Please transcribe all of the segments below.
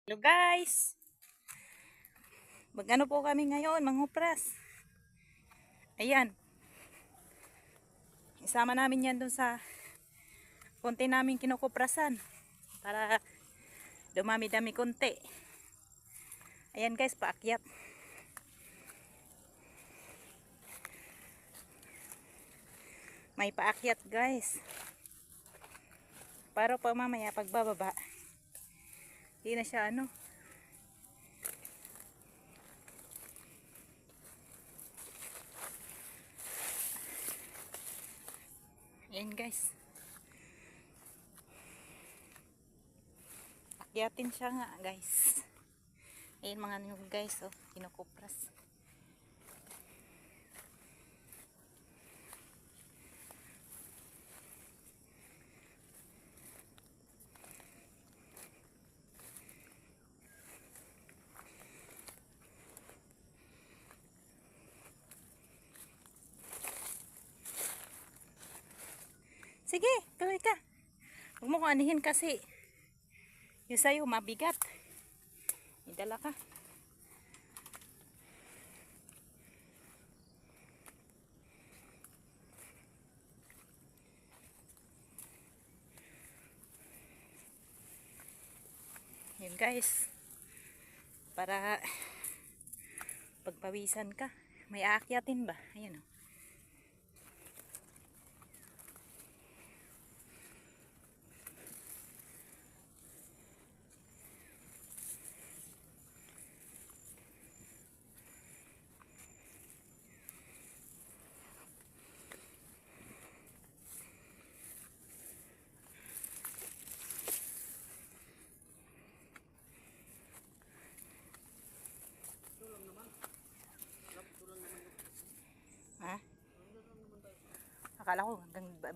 Hello guys, magano po kami ngayon, manghupras. Ayan, isama namin yan dun sa konti namin kinukuprasan para dumami-dami konti. Ayan guys, paakyat. May paakyat guys, para pa mamaya pagbababa hindi na siya ayan guys, akyatin siya nga guys. Ayan mga nyug guys, oh, kinukupras. Sige, tuloy ka. Huwag mo ko anihin kasi yung sa'yo mabigat. Idala ka. Yun guys. Para pagpawisan ka. May aakyatin ba? Ayan o. Ha? Akala ko hanggang ano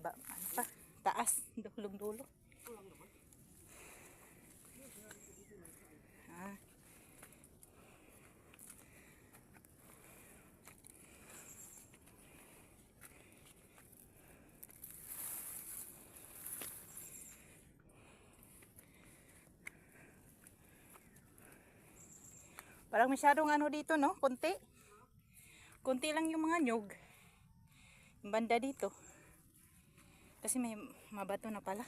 pa, taas, dulong-dulo. Ah. Parang masyadong dito, no? Kunti. Kunti lang yung mga nyug. Yung banda dito. Kasi may mabato na pala.